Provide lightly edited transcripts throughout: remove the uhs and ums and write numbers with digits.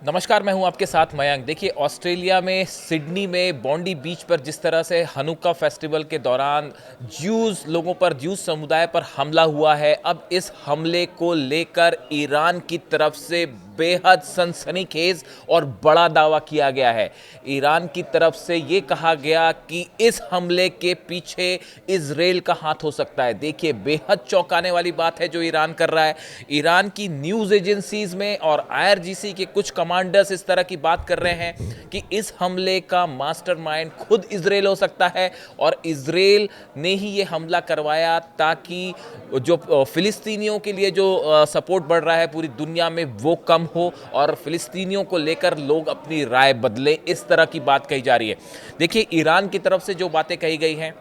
नमस्कार, मैं हूं आपके साथ मयंक। देखिए, ऑस्ट्रेलिया में सिडनी में बॉन्डी बीच पर जिस तरह से हनुक्का फेस्टिवल के दौरान ज्यूज समुदाय पर हमला हुआ है, अब इस हमले को लेकर ईरान की तरफ से बेहद सनसनीखेज और बड़ा दावा किया गया है। ईरान की तरफ से ये कहा गया कि इस हमले के पीछे इजराइल का हाथ हो सकता है। देखिए, बेहद चौंकाने वाली बात है जो ईरान कर रहा है। ईरान की न्यूज़ एजेंसीज में और आईआरजीसी के कुछ कमांडर्स इस तरह की बात कर रहे हैं कि इस हमले का मास्टरमाइंड खुद इजराइल हो सकता है और इजराइल ने ही ये हमला करवाया ताकि जो फिलिस्तीनियों के लिए जो सपोर्ट बढ़ रहा है पूरी दुनिया में वो कम हो और फिलिस्तीनियों को लेकर लोग अपनी राय बदलें। इस तरह की बात कही जा रही है। देखिए, ईरान की तरफ से जो बातें कही गई हैं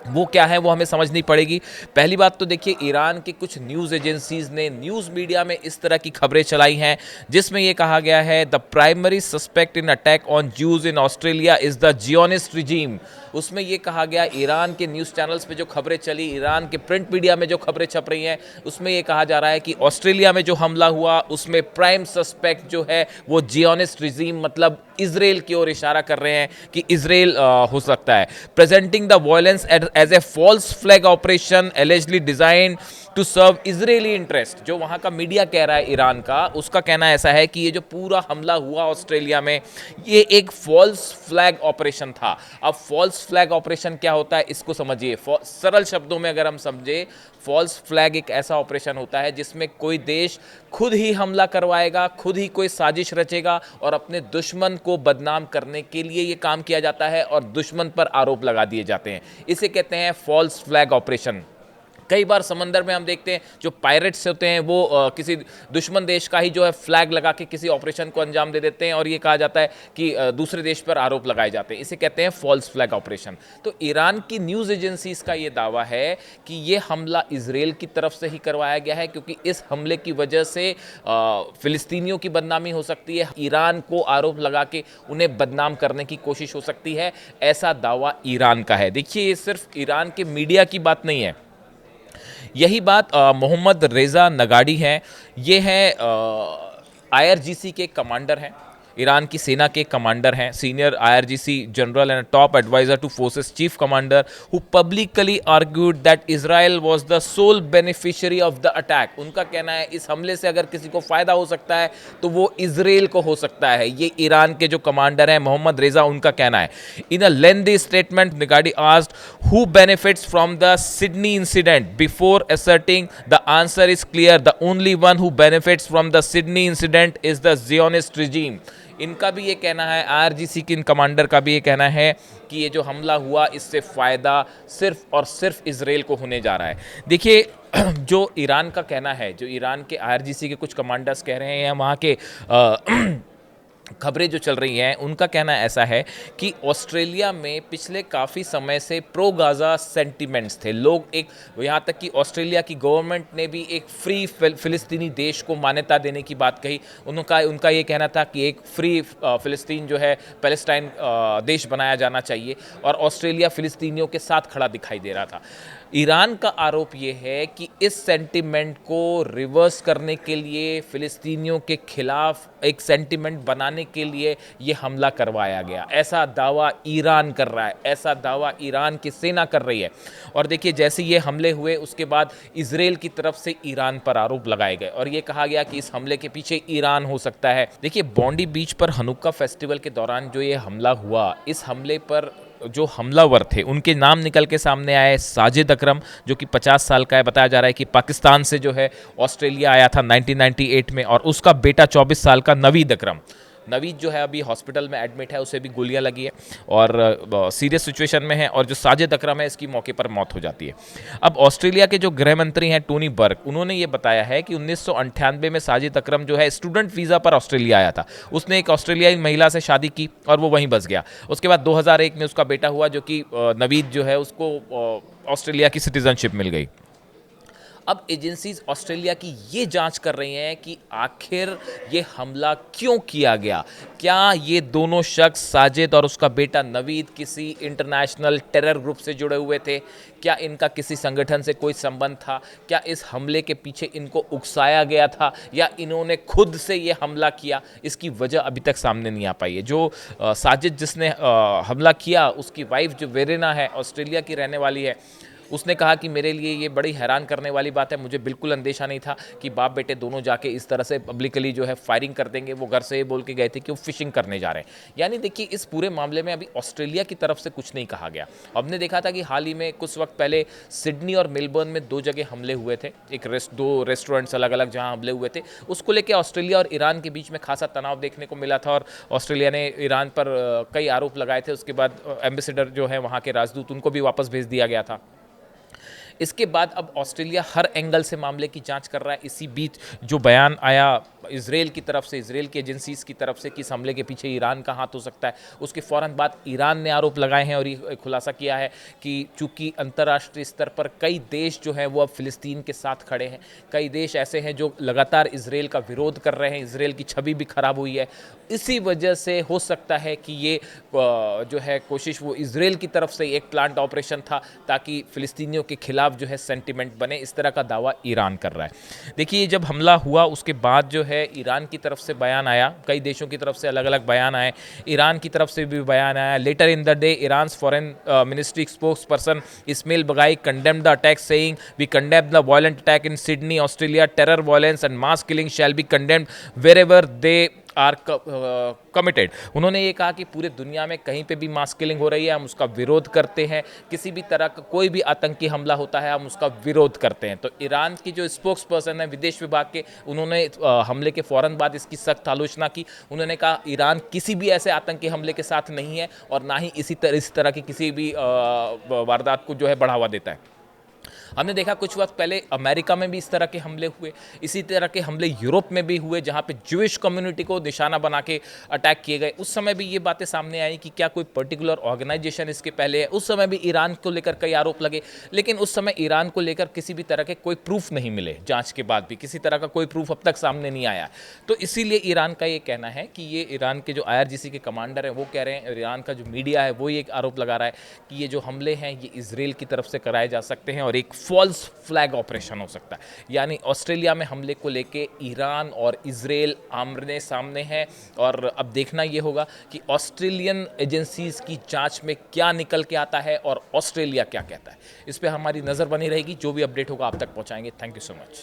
वो क्या है वो हमें समझनी पड़ेगी। पहली बात तो देखिए, ईरान की कुछ न्यूज़ एजेंसीज ने न्यूज़ मीडिया में इस तरह की खबरें चलाई हैं जिसमें यह कहा गया है the primary suspect in attack on Jews in Australia is the Zionist regime. उसमें यह कहा गया, ईरान के न्यूज़ चैनल्स पे जो खबरें चली, ईरान के प्रिंट मीडिया में जो खबरें छप रही हैं, उसमें यह कहा जा रहा है कि ऑस्ट्रेलिया में जो हमला हुआ उसमें प्राइम सस्पेक्ट जो है वो जियोनिस्ट रिजीम मतलब इजराइल की ओर इशारा कर रहे हैं कि इजराइल हो सकता है। Presenting the violence as a false flag operation allegedly designed to serve Israeli interest. जो वहाँ का मीडिया कह रहा है ईरान का, उसका कहना ऐसा है कि ये जो पूरा हमला हुआ ऑस्ट्रेलिया में ये एक फॉल्स फ्लैग ऑपरेशन था। अब फॉल्स फ्लैग ऑपरेशन क्या होता है इसको समझिए। सरल शब्दों में अगर हम समझे, फॉल्स फ्लैग एक ऐसा ऑपरेशन होता है जिसमें कोई देश खुद ही हमला करवाएगा, खुद ही कोई साजिश रचेगा और अपने दुश्मन को बदनाम करने के लिए ये काम किया जाता है और दुश्मन पर आरोप लगा दिए जाते हैं। इसे कहते हैं फॉल्स फ्लैग ऑपरेशन। कई बार समंदर में हम देखते हैं जो पायरेट्स होते हैं वो किसी दुश्मन देश का ही जो है फ्लैग लगा के किसी ऑपरेशन को अंजाम दे देते हैं और ये कहा जाता है कि दूसरे देश पर आरोप लगाए जाते हैं। इसे कहते हैं फॉल्स फ्लैग ऑपरेशन। तो ईरान की न्यूज़ एजेंसीज का ये दावा है कि ये हमला इजराइल की तरफ से ही करवाया गया है क्योंकि इस हमले की वजह से फिलिस्तीनियों की बदनामी हो सकती है, ईरान को आरोप लगा के उन्हें बदनाम करने की कोशिश हो सकती है। ऐसा दावा ईरान का है। देखिए, ये सिर्फ ईरान के मीडिया की बात नहीं है। यही बात मोहम्मद रेज़ा नगाड़ी हैं। ये हैं आईआरजीसी के कमांडर हैं, ईरान की सेना के कमांडर हैं, senior IRGC general and top adviser to forces chief commander who publicly argued that Israel was the sole beneficiary of the attack. उनका कहना है इस हमले से अगर किसी को फायदा हो सकता है तो वो इजराइल को हो सकता है। ये ईरान के जो कमांडर हैं मोहम्मद रेज़ा, उनका कहना है। In a lengthy statement Nigadi asked who benefits from the Sydney incident before asserting the answer is clear, the only one who benefits from the Sydney incident is the Zionist regime. इनका भी ये कहना है, IRGC के इन commander का भी ये कहना है कि ये जो हमला हुआ इससे फ़ायदा सिर्फ और सिर्फ इजराइल को होने जा रहा है। देखिए, जो ईरान का कहना है, जो ईरान के आईआरजीसी के कुछ कमांडर्स कह रहे हैं या वहाँ के खबरें जो चल रही हैं, उनका कहना ऐसा है कि ऑस्ट्रेलिया में पिछले काफ़ी समय से प्रो गाज़ा सेंटिमेंट्स थे। लोग एक, यहाँ तक कि ऑस्ट्रेलिया की गवर्नमेंट ने भी एक फ्री फ़िलिस्तीनी देश को मान्यता देने की बात कही। उनका ये कहना था कि एक फ्री फ़िलिस्तीन जो है पैलेस्टाइन देश बनाया जाना चाहिए और ऑस्ट्रेलिया फ़िलिस्तीनियों के साथ खड़ा दिखाई दे रहा था। ईरान का आरोप ये है कि इस सेंटिमेंट को रिवर्स करने के लिए, फ़िलिस्तीनियों के खिलाफ एक सेंटिमेंट बनाने के लिए ये हमला करवाया गया। ऐसा दावा ईरान कर रहा है, ऐसा दावा ईरान की सेना कर रही है। और देखिए, जैसे ये हमले हुए उसके बाद इजराइल की तरफ से ईरान पर आरोप लगाए गए और ये कहा गया कि इस हमले के पीछे ईरान हो सकता है। देखिए, बॉन्डी बीच पर हनुक्का फेस्टिवल के दौरान जो ये हमला हुआ, इस हमले पर जो हमलावर थे उनके नाम निकल के सामने आए। साजिद अकरम जो कि 50 साल का है, बताया जा रहा है कि पाकिस्तान से जो है ऑस्ट्रेलिया आया था 1998 में, और उसका बेटा 24 साल का नवीद अकरम। नवीद जो है अभी हॉस्पिटल में एडमिट है, उसे भी गोलियां लगी है और सीरियस सिचुएशन में है। और जो साजिद अकरम है इसकी मौके पर मौत हो जाती है। अब ऑस्ट्रेलिया के जो गृह मंत्री हैं टोनी बर्ग, उन्होंने ये बताया है कि 1998 में साजिद अकरम जो है स्टूडेंट वीज़ा पर ऑस्ट्रेलिया आया था। उसने एक ऑस्ट्रेलियाई महिला से शादी की और वो वहीं बस गया। उसके बाद 2001 में उसका बेटा हुआ जो कि नवीद जो है उसको ऑस्ट्रेलिया की सिटीजनशिप मिल गई। अब एजेंसीज ऑस्ट्रेलिया की ये जांच कर रही हैं कि आखिर ये हमला क्यों किया गया। क्या ये दोनों शख्स साजिद और उसका बेटा नवीद किसी इंटरनेशनल टेरर ग्रुप से जुड़े हुए थे? क्या इनका किसी संगठन से कोई संबंध था? क्या इस हमले के पीछे इनको उकसाया गया था या इन्होंने खुद से ये हमला किया? इसकी वजह अभी तक सामने नहीं आ पाई है। जो साजिद जिसने हमला किया, उसकी वाइफ जो वेरेना है, ऑस्ट्रेलिया की रहने वाली है, उसने कहा कि मेरे लिए ये बड़ी हैरान करने वाली बात है, मुझे बिल्कुल अंदेशा नहीं था कि बाप बेटे दोनों जाके इस तरह से पब्लिकली जो है फायरिंग कर देंगे। वो घर से ये बोल के गए थे कि वो फिशिंग करने जा रहे हैं। यानी देखिए, इस पूरे मामले में अभी ऑस्ट्रेलिया की तरफ से कुछ नहीं कहा गया। हमने देखा था कि हाल ही में कुछ वक्त पहले सिडनी और मेलबर्न में 2 जगह हमले हुए थे, दो रेस्टोरेंट्स अलग अलग जहाँ हमले हुए थे। उसको लेकर ऑस्ट्रेलिया और ईरान के बीच में खासा तनाव देखने को मिला था और ऑस्ट्रेलिया ने ईरान पर कई आरोप लगाए थे। उसके बाद एम्बेसडर जो है वहाँ के राजदूत, उनको भी वापस भेज दिया गया था। इसके बाद अब ऑस्ट्रेलिया हर एंगल से मामले की जांच कर रहा है। इसी बीच जो बयान आया इजराइल की तरफ से, इजराइल की एजेंसीज की तरफ से कि इस हमले के पीछे ईरान का हाथ हो सकता है, उसके फ़ौरन बाद ईरान ने आरोप लगाए हैं और ये खुलासा किया है कि चूंकि अंतर्राष्ट्रीय स्तर पर कई देश जो हैं वो अब फ़िलिस्तीन के साथ खड़े हैं, कई देश ऐसे हैं जो लगातार इजराइल का विरोध कर रहे हैं, इजराइल की छवि भी खराब हुई है। इसी वजह से हो सकता है कि ये जो है कोशिश वो इजराइल की तरफ से एक प्लांट ऑपरेशन था ताकि फ़िलिस्तीनियों के खिलाफ जो है सेंटिमेंट बने। इस तरह का दावा ईरान कर रहा है। देखिए, जब हमला हुआ उसके बाद जो है ईरान की तरफ से बयान आया, कई देशों की तरफ से अलग अलग बयान आए, ईरान की तरफ से भी बयान आया। Later in the day Iran's foreign ministry spokesperson Ismail Baghaei condemned the attack saying we condemn the violent attack in Sydney Australia, terror violence and mass killing shall be condemned wherever they are committed. उन्होंने ये कहा कि पूरे दुनिया में कहीं पे भी मास किलिंग हो रही है, हम उसका विरोध करते हैं। किसी भी तरह का कोई भी आतंकी हमला होता है, हम उसका विरोध करते हैं। तो ईरान की जो स्पोक्स पर्सन है विदेश विभाग के, उन्होंने हमले के फ़ौरन बाद इसकी सख्त आलोचना की। उन्होंने कहा ईरान किसी भी ऐसे आतंकी हमले के साथ नहीं है और ना ही इस तरह की किसी भी वारदात को जो है बढ़ावा देता है। हमने देखा कुछ वक्त पहले अमेरिका में भी इस तरह के हमले हुए, इसी तरह के हमले यूरोप में भी हुए जहां पे ज्यूइश कम्युनिटी को निशाना बना के अटैक किए गए। उस समय भी ये बातें सामने आई कि क्या कोई पर्टिकुलर ऑर्गेनाइजेशन इसके पहले है। उस समय भी ईरान को लेकर कई आरोप लगे, लेकिन उस समय ईरान को लेकर किसी भी तरह के कोई प्रूफ नहीं मिले। जांच के बाद भी किसी तरह का कोई प्रूफ अब तक सामने नहीं आया। तो इसीलिए ईरान का ये कहना है कि ये ईरान के जो IRGC के कमांडर हैं वो कह रहे हैं, ईरान का जो मीडिया है वो ये एक आरोप लगा रहा है कि ये जो हमले हैं ये इजराइल की तरफ से कराए जा सकते हैं और एक फॉल्स फ्लैग ऑपरेशन हो सकता है। यानी ऑस्ट्रेलिया में हमले को लेके ईरान और इजराइल आमने सामने हैं और अब देखना ये होगा कि ऑस्ट्रेलियन एजेंसीज की जांच में क्या निकल के आता है और ऑस्ट्रेलिया क्या कहता है। इस पे हमारी नज़र बनी रहेगी। जो भी अपडेट होगा आप तक पहुंचाएंगे। Thank you so much.